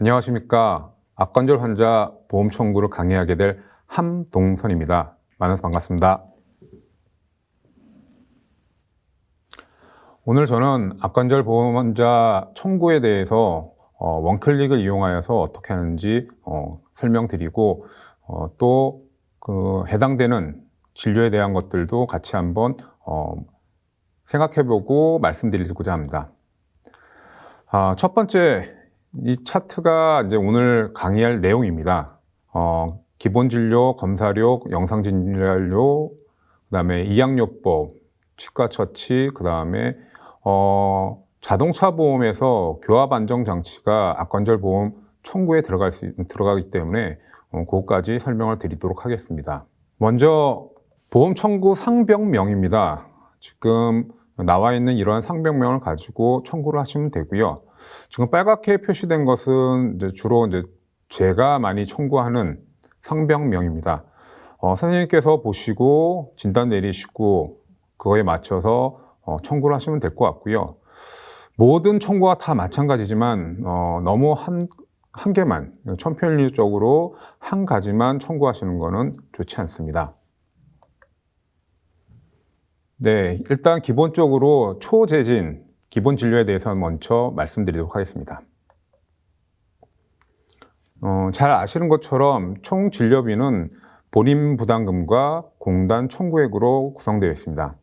안녕하십니까. 악관절 환자 보험 청구를 강의하게 될 함동선입니다. 만나서 반갑습니다. 오늘 저는 악관절 보험 환자 청구에 대해서 원클릭을 이용하여서 어떻게 하는지 설명드리고 또 그 해당되는 진료에 대한 것들도 같이 한번 생각해보고 말씀드리고자 합니다. 첫 번째, 이 차트가 이제 오늘 강의할 내용입니다. 기본 진료, 검사료, 영상 진료료, 그다음에 이양요법, 치과 처치, 그다음에 자동차 보험에서 교합 안정 장치가 악관절 보험 청구에 들어가기 때문에 그것까지 설명을 드리도록 하겠습니다. 먼저 보험 청구 상병명입니다. 지금 나와 있는 이러한 상병명을 가지고 청구를 하시면 되고요. 지금 빨갛게 표시된 것은 주로 제가 많이 청구하는 상병명입니다. 선생님께서 보시고 진단 내리시고 그거에 맞춰서 청구를 하시면 될 것 같고요. 모든 청구가 다 마찬가지지만 너무 한 개만, 천편일률적으로 한 가지만 청구하시는 것은 좋지 않습니다. 네, 일단 기본적으로 초재진 기본 진료에 대해서 먼저 말씀드리도록 하겠습니다. 잘 아시는 것처럼 총 진료비는 본인 부담금과 공단 청구액으로 구성되어 있습니다.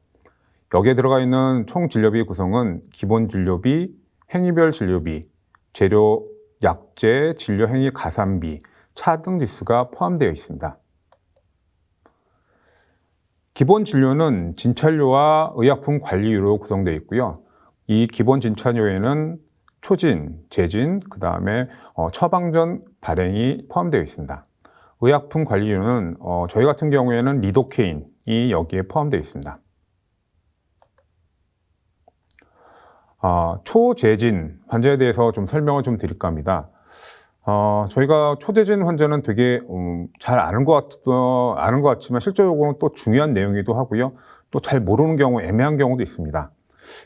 여기에 들어가 있는 총 진료비 구성은 기본 진료비, 행위별 진료비, 재료, 약제, 진료 행위 가산비, 차등 지수가 포함되어 있습니다. 기본 진료는 진찰료와 의약품 관리료로 구성되어 있고요. 이 기본 진찰료에는 초진, 재진, 그 다음에 처방전 발행이 포함되어 있습니다. 의약품 관리료는 저희 같은 경우에는 리도케인이 여기에 포함되어 있습니다. 초재진 환자에 대해서 좀 설명을 좀 드릴까 합니다. 저희가 초재진 환자는 되게 잘 아는 것 같지만 실제적으로는 또 중요한 내용이기도 하고요. 또 잘 모르는 경우, 애매한 경우도 있습니다.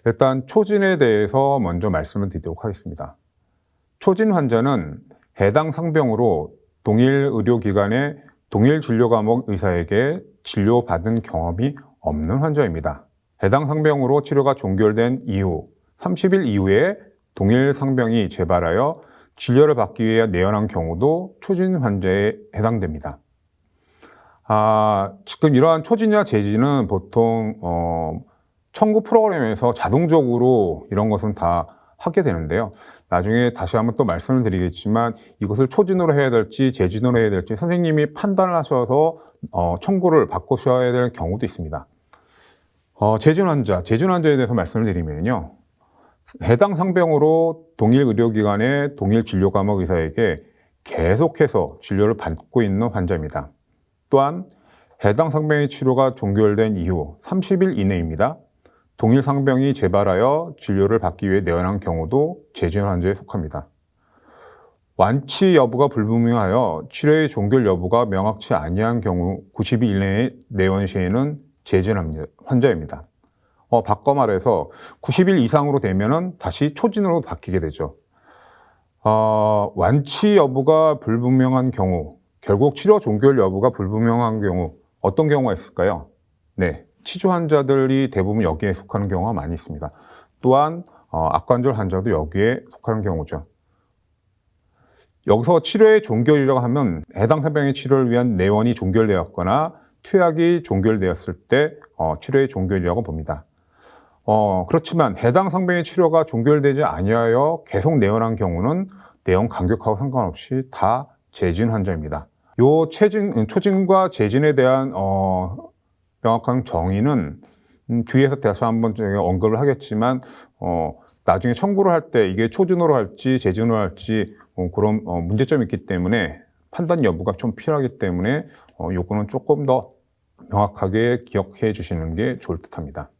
일단 초진에 대해서 먼저 말씀을 드리도록 하겠습니다. 초진 환자는 해당 상병으로 동일 의료기관의 동일 진료 과목 의사에게 진료받은 경험이 없는 환자입니다. 해당 상병으로 치료가 종결된 이후 30일 이후에 동일 상병이 재발하여 진료를 받기 위해 내원한 경우도 초진 환자에 해당됩니다. 지금 이러한 초진이나 재진은 보통 청구 프로그램에서 자동적으로 이런 것은 다 하게 되는데요. 나중에 다시 한번 또 말씀을 드리겠지만 이것을 초진으로 해야 될지 재진으로 해야 될지 선생님이 판단을 하셔서 청구를 바꾸셔야 될 경우도 있습니다. 재진 환자에 대해서 말씀을 드리면요. 해당 상병으로 동일 의료기관의 동일 진료 과목 의사에게 계속해서 진료를 받고 있는 환자입니다. 또한 해당 상병의 치료가 종결된 이후 30일 이내입니다. 동일 상병이 재발하여 진료를 받기 위해 내원한 경우도 재진 환자에 속합니다. 완치 여부가 불분명하여 치료의 종결 여부가 명확치 아니한 경우 90일 이내의 내원 시에는 재진 환자입니다. 바꿔 말해서 90일 이상으로 되면은 다시 초진으로 바뀌게 되죠. 완치 여부가 불분명한 경우, 결국 치료 종결 여부가 불분명한 경우, 어떤 경우가 있을까요? 네, 치주 환자들이 대부분 여기에 속하는 경우가 많이 있습니다. 또한 악관절 환자도 여기에 속하는 경우죠. 여기서 치료의 종결이라고 하면 해당 상병의 치료를 위한 내원이 종결되었거나 투약이 종결되었을 때 치료의 종결이라고 봅니다. 그렇지만 해당 상병의 치료가 종결되지 아니하여 계속 내원한 경우는 내원 간격하고 상관없이 다 재진 환자입니다. 요 초진과 재진에 대한 명확한 정의는 뒤에서 다시 한번 제가 언급을 하겠지만 나중에 청구를 할 때 이게 초진으로 할지 재진으로 할지 그런 문제점이 있기 때문에 판단 여부가 좀 필요하기 때문에 요거는 조금 더 명확하게 기억해 주시는 게 좋을 듯 합니다.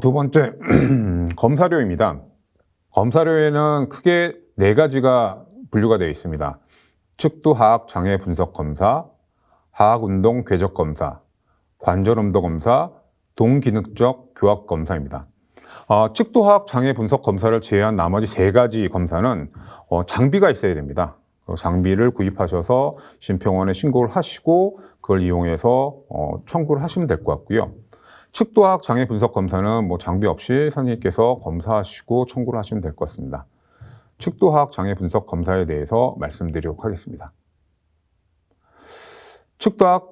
두 번째, 검사료입니다. 검사료에는 크게 4가지가 분류가 되어 있습니다. 측두하악 장애 분석 검사, 하악 운동 궤적 검사, 관절 음도 검사, 동기능적 교합 검사입니다. 측도학 장애 분석 검사를 제외한 나머지 3가지 검사는 장비가 있어야 됩니다. 장비를 구입하셔서 심평원에 신고를 하시고 그걸 이용해서 청구를 하시면 될 것 같고요. 측도학 장애 분석 검사는 뭐 장비 없이 선생님께서 검사하시고 청구를 하시면 될 것 같습니다. 측도학 장애 분석 검사에 대해서 말씀드리도록 하겠습니다. 측도학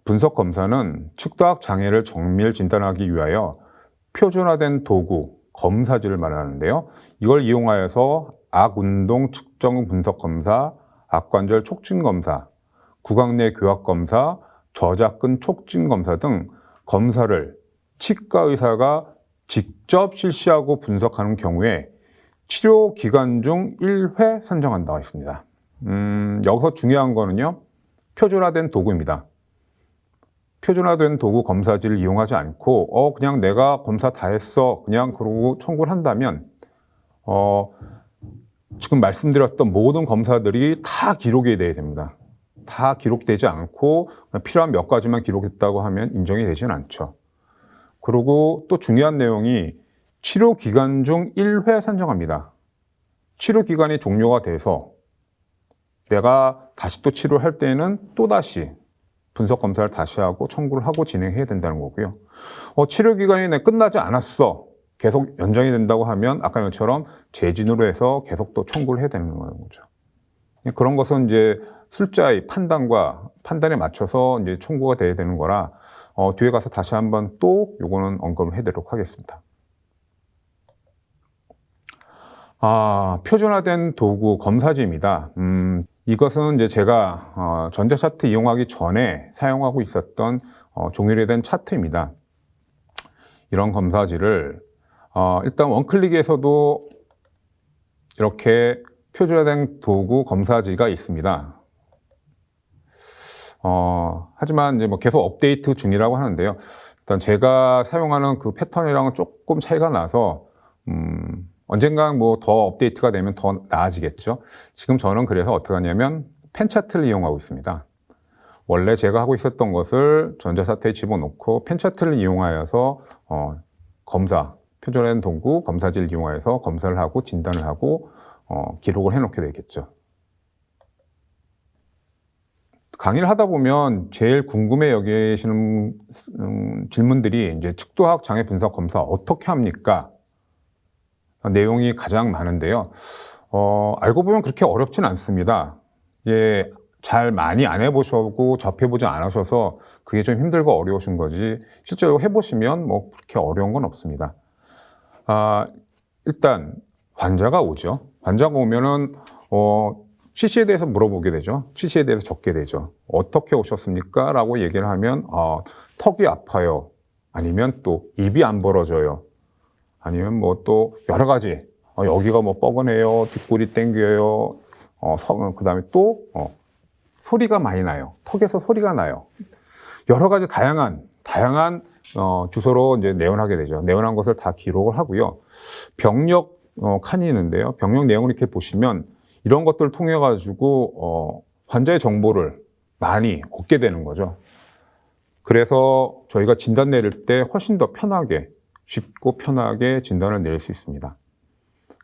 분석 검사는 측도학 장애를 정밀 진단하기 위하여 표준화된 도구, 검사지를 말하는데요. 이걸 이용하여서 악운동 측정 분석 검사, 악관절 촉진 검사, 구강내 교합 검사, 저작근 촉진 검사 등 검사를 치과 의사가 직접 실시하고 분석하는 경우에 치료 기간 중 1회 선정한다고 했습니다. 여기서 중요한 거는요, 표준화된 도구입니다. 표준화된 도구 검사지를 이용하지 않고 그냥 내가 검사 다 했어 그냥 그러고 청구를 한다면 지금 말씀드렸던 모든 검사들이 다 기록이 돼야 됩니다. 다 기록되지 않고 필요한 몇 가지만 기록했다고 하면 인정이 되지는 않죠. 그리고 또 중요한 내용이 치료 기간 중 1회 선정합니다. 치료 기간이 종료가 돼서 내가 다시 또 치료할 때는 또다시 분석 검사를 다시 하고 청구를 하고 진행해야 된다는 거고요. 치료 기간이 끝나지 않았어. 계속 연장이 된다고 하면 아까 것처럼 재진으로 해서 계속 또 청구를 해야 되는 거죠. 그런 것은 이제 술자의 판단에 맞춰서 이제 청구가 돼야 되는 거라 뒤에 가서 다시 한번 또 요거는 언급을 해드리도록 하겠습니다. 표준화된 도구 검사지입니다. 이것은 이제 제가 전자차트 이용하기 전에 사용하고 있었던 종이로 된 차트입니다. 이런 검사지를 일단 원클릭에서도 이렇게 표준화된 도구 검사지가 있습니다. 하지만 이제 뭐 계속 업데이트 중이라고 하는데요. 일단 제가 사용하는 그 패턴이랑은 조금 차이가 나서 언젠간 뭐 더 업데이트가 되면 더 나아지겠죠. 지금 저는 그래서 어떻게 하냐면 펜차트를 이용하고 있습니다. 원래 제가 하고 있었던 것을 전자차트에 집어넣고 펜차트를 이용하여서 표준화된 도구 검사지를 이용하여서 검사를 하고 진단을 하고 기록을 해놓게 되겠죠. 강의를 하다 보면 제일 궁금해 여기시는 질문들이 이제 측도학 장애 분석 검사 어떻게 합니까? 내용이 가장 많은데요. 알고 보면 그렇게 어렵진 않습니다. 잘 많이 안 해보시고 접해보지 않으셔서 그게 좀 힘들고 어려우신 거지 실제로 해보시면 뭐 그렇게 어려운 건 없습니다. 일단 환자가 오죠. 환자가 오면은 CC에 대해서 물어보게 되죠. CC에 대해서 적게 되죠. 어떻게 오셨습니까? 라고 얘기를 하면 턱이 아파요. 아니면 또 입이 안 벌어져요. 아니면 뭐 또 여러 가지 여기가 뭐 뻐근해요. 뒷골이 땡겨요. 그 다음에 또 소리가 많이 나요. 턱에서 소리가 나요. 여러 가지 다양한 주소로 이제 내원하게 되죠. 내원한 것을 다 기록을 하고요. 병력 칸이 있는데요. 병력 내용을 이렇게 보시면 이런 것들을 통해 가지고 환자의 정보를 많이 얻게 되는 거죠. 그래서 저희가 진단 내릴 때 훨씬 더 편하게 쉽고 편하게 진단을 내릴 수 있습니다.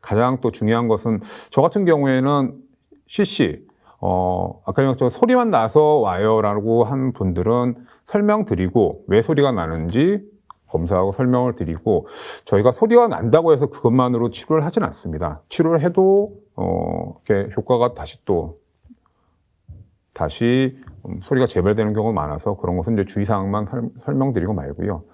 가장 또 중요한 것은 저 같은 경우에는 CC 아까 얘기했던 소리만 나서 와요라고 한 분들은 설명드리고 왜 소리가 나는지 검사하고 설명을 드리고 저희가 소리가 난다고 해서 그것만으로 치료를 하진 않습니다. 치료를 해도 이렇게 효과가 다시 소리가 재발되는 경우가 많아서 그런 것은 이제 주의사항만 설명드리고 말고요.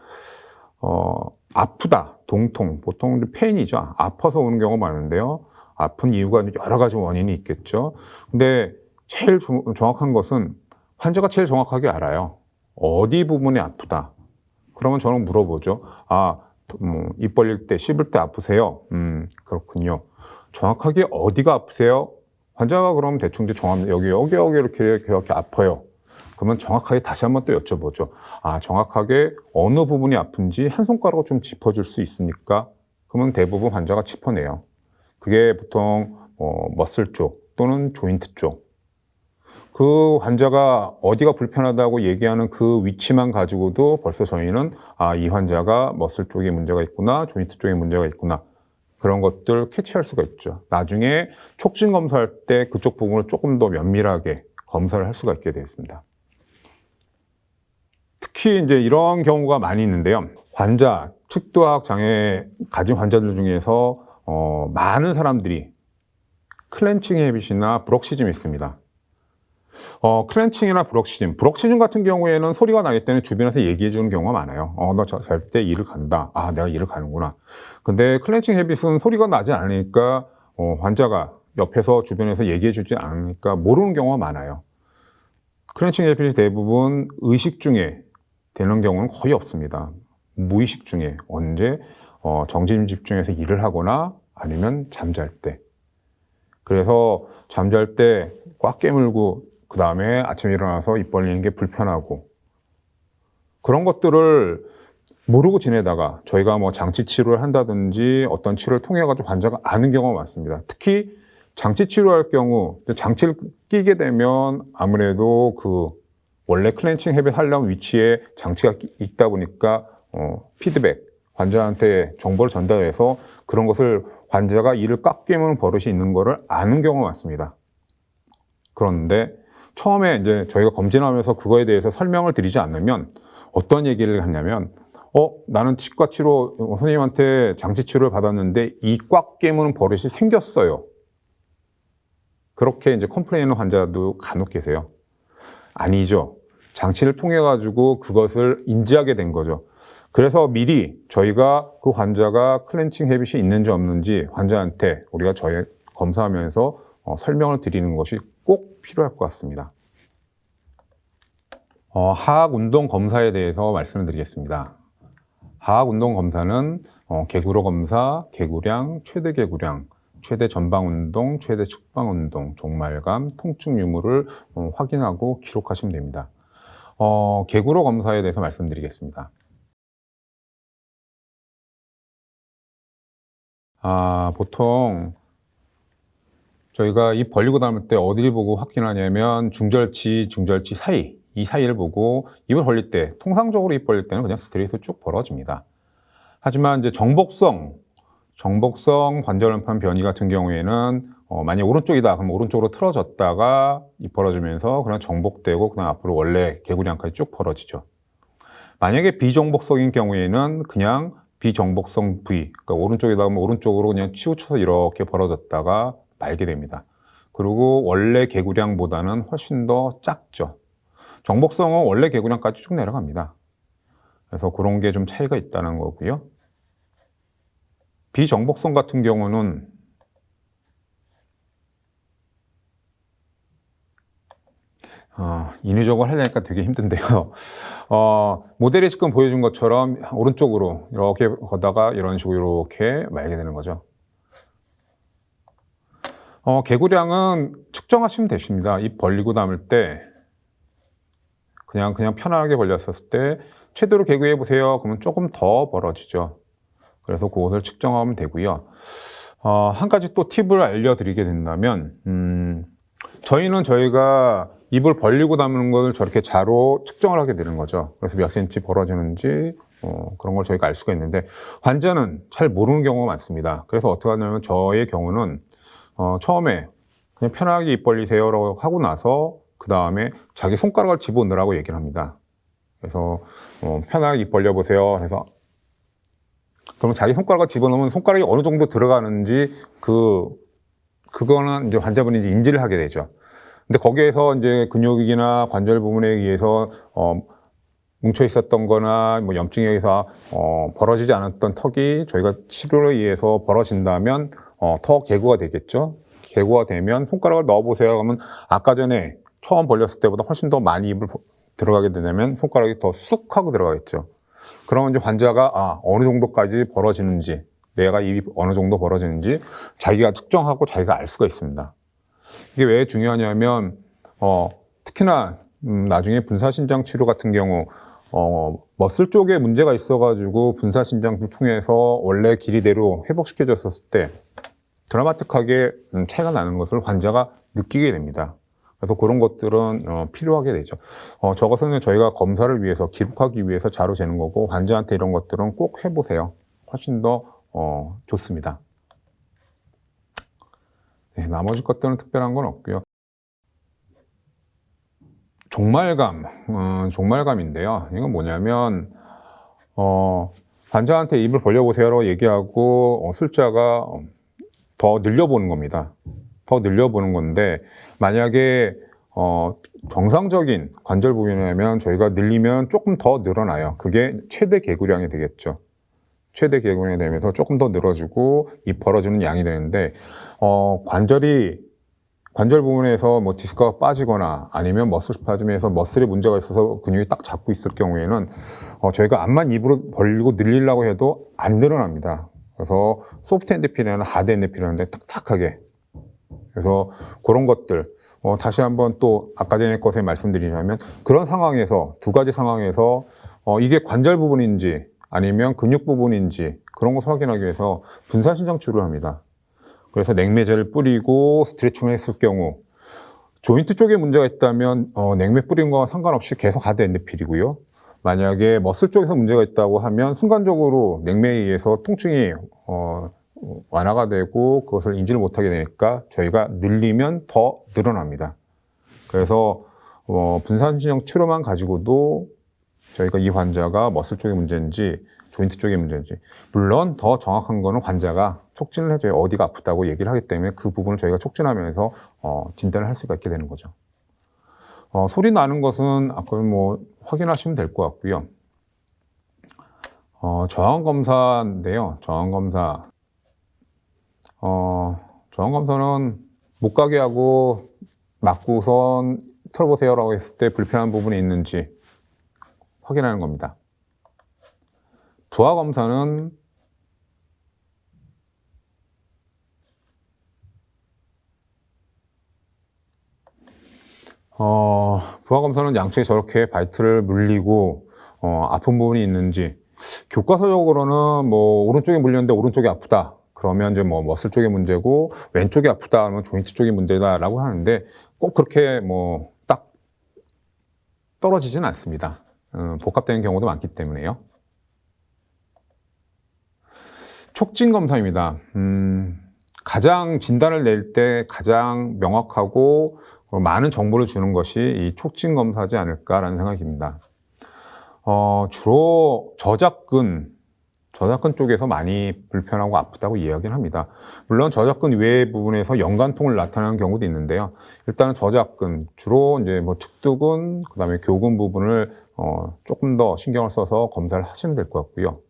아프다, 동통, 보통 페인이죠. 아파서 오는 경우가 많은데요. 아픈 이유가 여러 가지 원인이 있겠죠. 근데 제일 정확한 것은 환자가 제일 정확하게 알아요. 어디 부분이 아프다. 그러면 저는 물어보죠. 입 벌릴 때, 씹을 때 아프세요? 그렇군요. 정확하게 어디가 아프세요? 환자가 그러면 대충 정합니다. 여기 이렇게 아파요. 그러면 정확하게 다시 한번 또 여쭤보죠. 정확하게 어느 부분이 아픈지 한 손가락으로 좀 짚어줄 수 있습니까? 그러면 대부분 환자가 짚어내요. 그게 보통 머슬 쪽 또는 조인트 쪽. 그 환자가 어디가 불편하다고 얘기하는 그 위치만 가지고도 벌써 저희는 이 환자가 머슬 쪽에 문제가 있구나, 조인트 쪽에 문제가 있구나, 그런 것들 캐치할 수가 있죠. 나중에 촉진 검사할 때 그쪽 부분을 조금 더 면밀하게 검사를 할 수가 있게 되었습니다. 특히 이제 이런 경우가 많이 있는데요. 환자, 측도학 장애 가진 환자들 중에서 많은 사람들이 클렌칭 헤빗이나 브럭시즘이 있습니다. 클렌칭이나 브럭시즘 같은 경우에는 소리가 나기 때문에 주변에서 얘기해 주는 경우가 많아요. 너 잘 때 일을 간다. 내가 일을 가는구나. 근데 클렌칭 헤빗은 소리가 나지 않으니까 환자가 옆에서 주변에서 얘기해 주지 않으니까 모르는 경우가 많아요. 클렌칭 헤빗이 대부분 의식 중에 되는 경우는 거의 없습니다. 무의식 중에 언제 정신 집중해서 일을 하거나 아니면 잠잘 때. 그래서 잠잘 때 꽉 깨물고 그 다음에 아침에 일어나서 입 벌리는 게 불편하고 그런 것들을 모르고 지내다가 저희가 뭐 장치 치료를 한다든지 어떤 치료를 통해 가지고 환자가 아는 경우가 많습니다. 특히 장치 치료할 경우 장치를 끼게 되면 아무래도 그 원래 클렌칭 헤빗 하려는 위치에 장치가 있다 보니까 피드백, 환자한테 정보를 전달해서 그런 것을 환자가 이를 꽉 깨무는 버릇이 있는 것을 아는 경우가 많습니다. 그런데 처음에 이제 저희가 검진하면서 그거에 대해서 설명을 드리지 않으면 어떤 얘기를 하냐면 나는 치과 치료 선생님한테 장치 치료를 받았는데 이 꽉 깨무는 버릇이 생겼어요. 그렇게 이제 컴플레인하는 환자도 간혹 계세요. 아니죠. 장치를 통해 가지고 그것을 인지하게 된 거죠. 그래서 미리 저희가 그 환자가 클렌칭 헤빗이 있는지 없는지 환자한테 우리가 저희 검사하면서 설명을 드리는 것이 꼭 필요할 것 같습니다. 하악 운동 검사에 대해서 말씀을 드리겠습니다. 하악 운동 검사는 개구로 검사, 개구량, 최대 개구량, 최대 전방 운동, 최대 측방 운동, 종말감, 통증 유무를 확인하고 기록하시면 됩니다. 개구로 검사에 대해서 말씀드리겠습니다. 보통 저희가 입 벌리고 담을 때 어디를 보고 확인하냐면 중절치 사이, 이 사이를 보고 입을 벌릴 때 통상적으로 입 벌릴 때는 그냥 스트레이트로 쭉 벌어집니다. 하지만 이제 정복성 관절염판 변이 같은 경우에는 만약 오른쪽이다 그럼 오른쪽으로 틀어졌다가 입 벌어지면서 그냥 정복되고 그냥 앞으로 원래 개구리안까지 쭉 벌어지죠. 만약에 비정복성인 경우에는 그냥 비정복성 부위, 그러니까 오른쪽이다 그러면 오른쪽으로 그냥 치우쳐서 이렇게 벌어졌다가 말게 됩니다. 그리고 원래 개구량보다는 훨씬 더 작죠. 정복성은 원래 개구량까지 쭉 내려갑니다. 그래서 그런 게 좀 차이가 있다는 거고요. 비정복성 같은 경우는 인위적으로 하려니까 되게 힘든데요. 모델이 지금 보여준 것처럼 오른쪽으로 이렇게 걷다가 이런 식으로 이렇게 말게 되는 거죠. 개구량은 측정하시면 되십니다. 입 벌리고 담을 때 그냥 편안하게 벌렸을 때 최대로 개구해 보세요. 그러면 조금 더 벌어지죠. 그래서 그것을 측정하면 되고요. 한 가지 또 팁을 알려드리게 된다면 저희가 입을 벌리고 담는 것을 저렇게 자로 측정을 하게 되는 거죠. 그래서 몇 cm 벌어지는지 그런 걸 저희가 알 수가 있는데 환자는 잘 모르는 경우가 많습니다. 그래서 어떻게 하냐면 저의 경우는 처음에 그냥 편하게 입 벌리세요라고 하고 나서 그 다음에 자기 손가락을 집어넣으라고 얘기를 합니다. 그래서 편하게 입 벌려보세요. 그래서 그럼 자기 손가락을 집어넣으면 손가락이 어느 정도 들어가는지 그거는 이제 환자분이 이제 인지를 하게 되죠. 근데 거기에서 이제 근육이나 관절 부분에 의해서 뭉쳐 있었던 거나 뭐 염증에 의해서 벌어지지 않았던 턱이 저희가 치료를 의해서 벌어진다면 더 개구가 되겠죠. 개구가 되면 손가락을 넣어보세요 하면 아까 전에 처음 벌렸을 때보다 훨씬 더 많이 입을 들어가게 되면 손가락이 더 쑥 하고 들어가겠죠. 그러면 이제 환자가 어느 정도까지 벌어지는지, 내가 입이 어느 정도 벌어지는지 자기가 측정하고 자기가 알 수가 있습니다. 이게 왜 중요하냐면 특히나 나중에 분사신장 치료 같은 경우 머슬 쪽에 문제가 있어가지고 분사신장을 통해서 원래 길이대로 회복시켜줬을 때 드라마틱하게 차이가 나는 것을 환자가 느끼게 됩니다. 그래서 그런 것들은 필요하게 되죠. 저것은 저희가 검사를 위해서 기록하기 위해서 자료 재는 거고 환자한테 이런 것들은 꼭 해보세요. 훨씬 더 좋습니다. 네, 나머지 것들은 특별한 건 없고요. 종말감인데요. 이건 뭐냐면 환자한테 입을 벌려보세요라고 얘기하고 숫자가 더 늘려보는 겁니다. 더 늘려보는 건데 만약에 정상적인 관절 부위라면 저희가 늘리면 조금 더 늘어나요. 그게 최대 개구량이 되겠죠. 최대 개구량이 되면서 조금 더 늘어지고 입 벌어지는 양이 되는데 관절 부분에서 뭐 디스크가 빠지거나 아니면 머슬 스파즘에서 머슬에 문제가 있어서 근육이 딱 잡고 있을 경우에는 저희가 앞만 입으로 벌리고 늘리려고 해도 안 늘어납니다. 그래서 소프트 엔드필이나 하드 엔드필이라는데 딱딱하게. 그래서 그런 것들 다시 한번 또 아까 전에 것에 말씀드리자면 그런 상황에서 두 가지 상황에서 이게 관절 부분인지 아니면 근육 부분인지 그런 것을 확인하기 위해서 분산신경 치료를 합니다. 그래서 냉매제를 뿌리고 스트레칭을 했을 경우 조인트 쪽에 문제가 있다면 냉매 뿌린 거와 상관없이 계속 하드 엔드필이고요. 만약에 머슬 쪽에서 문제가 있다고 하면 순간적으로 냉매에 의해서 통증이 완화가 되고 그것을 인지를 못하게 되니까 저희가 늘리면 더 늘어납니다. 그래서 분산신경 치료만 가지고도 저희가 이 환자가 머슬 쪽의 문제인지 조인트 쪽의 문제인지 물론 더 정확한 거는 환자가 촉진을 해줘야 어디가 아프다고 얘기를 하기 때문에 그 부분을 저희가 촉진하면서 진단을 할 수가 있게 되는 거죠. 소리 나는 것은 아까 뭐 확인하시면 될 것 같고요. 저항검사인데요. 저항검사는 못 가게 하고 맞고선 털어보세요라고 했을 때 불편한 부분이 있는지 확인하는 겁니다. 부하검사는 부하검사는 양쪽에 저렇게 발트를 물리고 아픈 부분이 있는지 교과서적으로는 뭐 오른쪽에 물렸는데 오른쪽이 아프다. 그러면 이제 뭐 머슬 쪽의 문제고 왼쪽이 아프다 하면 조인트 쪽의 문제다라고 하는데 꼭 그렇게 뭐 딱 떨어지진 않습니다. 복합되는 경우도 많기 때문에요. 촉진 검사입니다. 가장 진단을 낼 때 가장 명확하고 많은 정보를 주는 것이 이 촉진 검사지 않을까라는 생각이 듭니다. 주로 저작근 쪽에서 많이 불편하고 아프다고 이야기를 합니다. 물론 저작근 외의 부분에서 연관통을 나타내는 경우도 있는데요. 일단은 저작근, 주로 이제 뭐 측두근, 그 다음에 교근 부분을 조금 더 신경을 써서 검사를 하시면 될 것 같고요.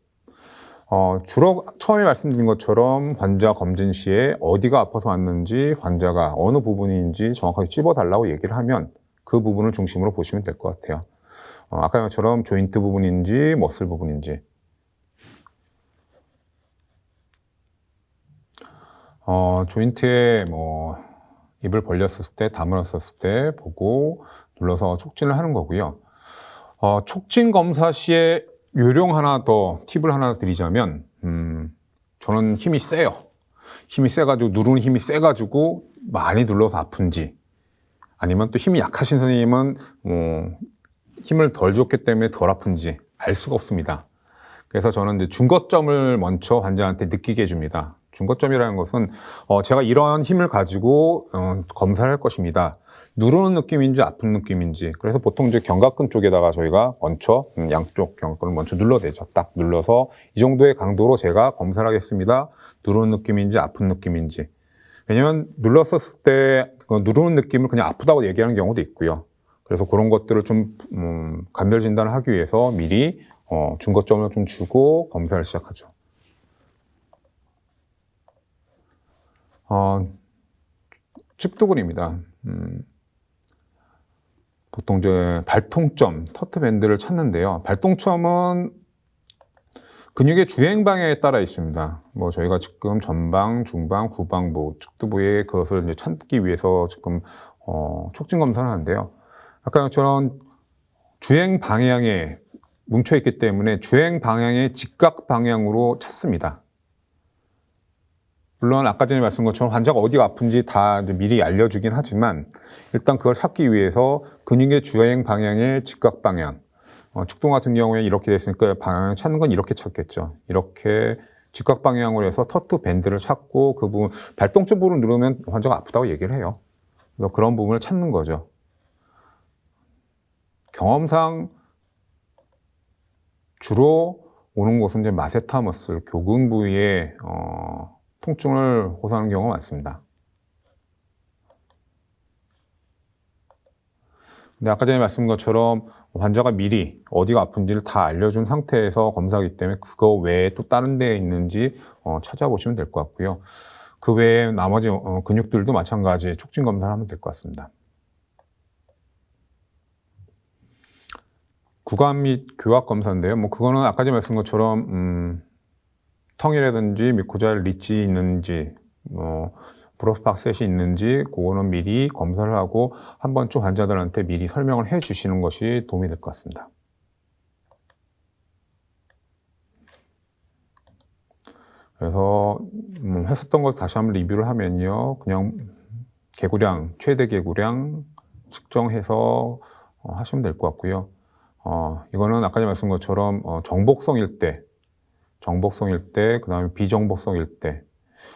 주로 처음에 말씀드린 것처럼 환자 검진 시에 어디가 아파서 왔는지 환자가 어느 부분인지 정확하게 찝어달라고 얘기를 하면 그 부분을 중심으로 보시면 될 것 같아요. 아까 것처럼 조인트 부분인지 머슬 부분인지 조인트에 뭐 입을 벌렸을 때 다물었을 때 보고 눌러서 촉진을 하는 거고요. 촉진 검사 시에 요령 하나 더 팁을 하나 드리자면 저는 힘이 세요. 힘이 세가지고 누르는 힘이 세가지고 많이 눌러서 아픈지 아니면 또 힘이 약하신 선생님은 힘을 덜 줬기 때문에 덜 아픈지 알 수가 없습니다. 그래서 저는 이제 중거점을 먼저 환자한테 느끼게 해줍니다. 중거점이라는 것은 제가 이러한 힘을 가지고 검사를 할 것입니다. 누르는 느낌인지 아픈 느낌인지. 그래서 보통 이제 견갑근 쪽에다가 저희가 먼저 양쪽 견갑근을 먼저 눌러대죠. 딱 눌러서 이 정도의 강도로 제가 검사를 하겠습니다. 누르는 느낌인지 아픈 느낌인지. 왜냐면 눌렀었을 때 누르는 느낌을 그냥 아프다고 얘기하는 경우도 있고요. 그래서 그런 것들을 좀 감별 진단을 하기 위해서 미리 중거점을 좀 주고 검사를 시작하죠. 측두근입니다. 보통 이제 발통점, 터트 밴드를 찾는데요. 발통점은 근육의 주행 방향에 따라 있습니다. 뭐 저희가 지금 전방, 중방, 후방부, 측두부에 그것을 이제 찾기 위해서 지금 촉진 검사를 하는데요. 아까 저런 주행 방향에 뭉쳐 있기 때문에 주행 방향의 직각 방향으로 찾습니다. 물론 아까 전에 말씀드린 것처럼 환자가 어디가 아픈지 다 미리 알려주긴 하지만 일단 그걸 찾기 위해서 근육의 주행 방향의 직각 방향, 축동 같은 경우에 이렇게 됐으니까 방향을 찾는 건 이렇게 찾겠죠. 이렇게 직각 방향으로 해서 터트 밴드를 찾고 그 부분 발동 쪽으로 누르면 환자가 아프다고 얘기를 해요. 그래서 그런 부분을 찾는 거죠. 경험상 주로 오는 곳은 이제 마세타 머슬, 교근 부위에 통증을 호소하는 경우가 많습니다. 근데 아까 전에 말씀드린 것처럼 환자가 미리 어디가 아픈지를 다 알려준 상태에서 검사하기 때문에 그거 외에 또 다른 데에 있는지 찾아보시면 될 것 같고요. 그 외에 나머지 근육들도 마찬가지 촉진 검사를 하면 될 것 같습니다. 구강 및 교합 검사인데요. 뭐 그거는 아까 전에 말씀드린 것처럼 텅이라든지 미코잘 리치 있는지 브로스팍셋이 있는지 그거는 미리 검사를 하고 한 번쯤 환자들한테 미리 설명을 해 주시는 것이 도움이 될 것 같습니다. 그래서 했었던 것 다시 한번 리뷰를 하면요. 그냥 개구량, 최대 개구량 측정해서 하시면 될 것 같고요. 이거는 아까 전에 말씀드린 것처럼 정복성일 때, 그 다음에 비정복성일 때,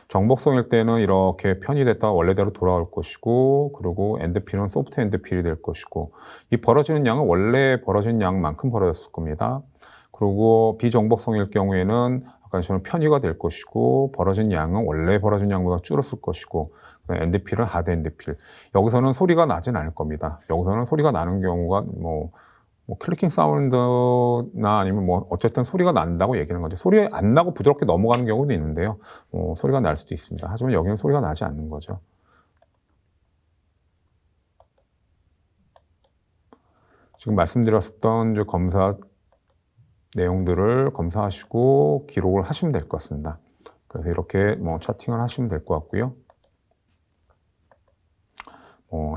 정복성일 때는 이렇게 편입됐다가 원래대로 돌아올 것이고, 그리고 엔드필은 소프트 엔드필이 될 것이고, 이 벌어지는 양은 원래 벌어진 양만큼 벌어졌을 겁니다. 그리고 비정복성일 경우에는 아까 저는 편의가 될 것이고, 벌어진 양은 원래 벌어진 양보다 줄었을 것이고, 엔드필은 하드 엔드필. 여기서는 소리가 나진 않을 겁니다. 여기서는 소리가 나는 경우가 클리킹 사운드나 아니면 어쨌든 소리가 난다고 얘기하는 거죠. 소리 안 나고 부드럽게 넘어가는 경우도 있는데요. 소리가 날 수도 있습니다. 하지만 여기는 소리가 나지 않는 거죠. 지금 말씀드렸던 검사 내용들을 검사하시고 기록을 하시면 될 것 같습니다. 그래서 이렇게 차팅을 하시면 될 것 같고요.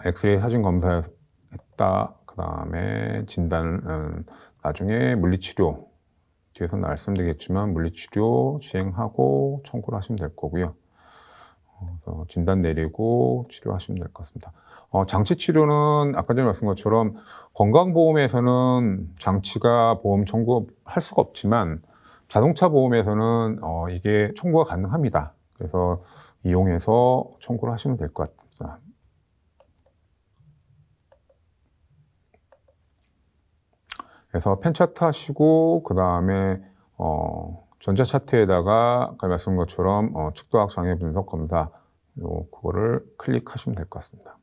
엑스레이 사진 검사했다. 그 다음에 진단은 나중에 물리치료, 뒤에서 말씀드리겠지만 물리치료 시행하고 청구를 하시면 될 거고요. 그래서 진단 내리고 치료하시면 될 것 같습니다. 장치 치료는 아까 전에 말씀드린 것처럼 건강보험에서는 장치가 보험 청구할 수가 없지만 자동차 보험에서는 이게 청구가 가능합니다. 그래서 이용해서 청구를 하시면 될 것 같습니다. 그래서 펜 차트 하시고 그 다음에 전자 차트에다가 아까 말씀드린 것처럼 측도학 장애 분석 검사 그거를 클릭하시면 될 것 같습니다.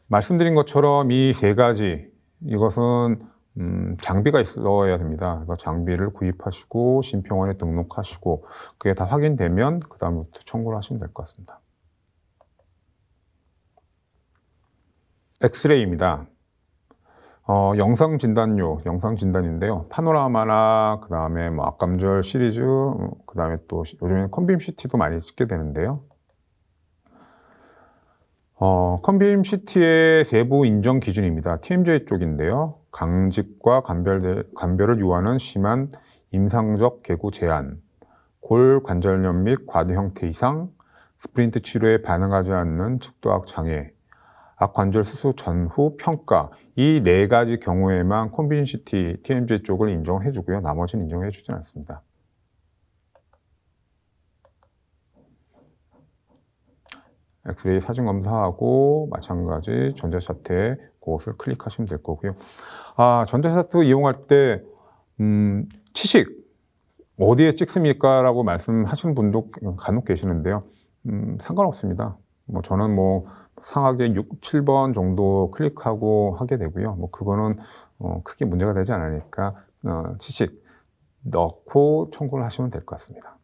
말씀드린 것처럼 이 세 가지 이것은 장비가 있어야 됩니다. 그래서 장비를 구입하시고 심평원에 등록하시고 그게 다 확인되면 그 다음부터 청구를 하시면 될 것 같습니다. 엑스레이입니다. 영상 진단인데요. 파노라마나 그 다음에 앞감절 시리즈, 그 다음에 또 요즘에는 컨빔 CT도 많이 찍게 되는데요. 컨빔 CT의 세부 인정 기준입니다. TMJ 쪽인데요. 강직과 간별을 요하는 심한 임상적 개구 제한, 골 관절염 및 과도 형태 이상, 스프린트 치료에 반응하지 않는 측도학 장애, 악관절 수술 전후 평가, 이 네 가지 경우에만 컨빔 CT, TMJ 쪽을 인정을 해주고요. 나머지는 인정해 주진 않습니다. 엑스레이 사진 검사하고 마찬가지 전자차트에 그것을 클릭하시면 될 거고요. 전자차트 이용할 때 치식 어디에 찍습니까? 라고 말씀하시는 분도 간혹 계시는데요. 상관없습니다. 저는 상하게 6, 7번 정도 클릭하고 하게 되고요. 그거는 크게 문제가 되지 않으니까 치식 넣고 청구를 하시면 될 것 같습니다.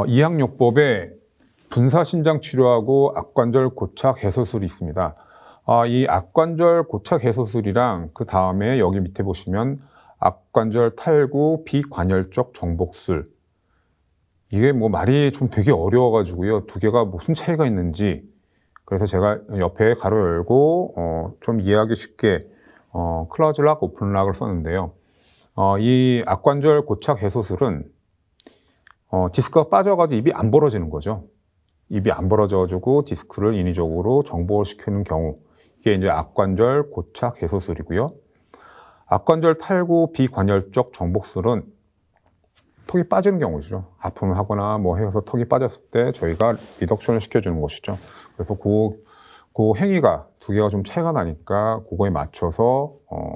이항요법에 분사신장 치료하고 악관절 고착 해소술이 있습니다. 이 악관절 고착 해소술이랑 그 다음에 여기 밑에 보시면 악관절 탈구 비관열적 정복술, 이게 말이 좀 되게 어려워가지고요. 두 개가 무슨 차이가 있는지, 그래서 제가 옆에 가로 열고 좀 이해하기 쉽게 클로즈 락, 오픈 락을 썼는데요. 이 악관절 고착 해소술은 디스크가 빠져가지고 입이 안 벌어지는 거죠. 입이 안 벌어져가지고 디스크를 인위적으로 정복시키는 경우, 이게 이제 악관절 고착 해소술이고요. 악관절 탈구 비관절적 정복술은 턱이 빠지는 경우죠. 아픔을 하거나 뭐 해서 턱이 빠졌을 때 저희가 리덕션을 시켜주는 것이죠. 그래서 그 행위가 두 개가 좀 차이가 나니까 그거에 맞춰서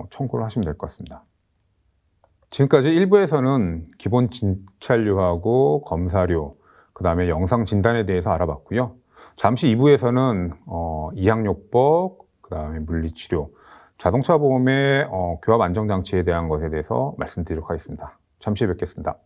청구를 하시면 될 것 같습니다. 지금까지 1부에서는 기본 진찰료하고 검사료, 그 다음에 영상 진단에 대해서 알아봤고요. 잠시 2부에서는 이학요법, 그 다음에 물리치료, 자동차 보험의 교합 안정장치에 대한 것에 대해서 말씀드리도록 하겠습니다. 잠시 뵙겠습니다.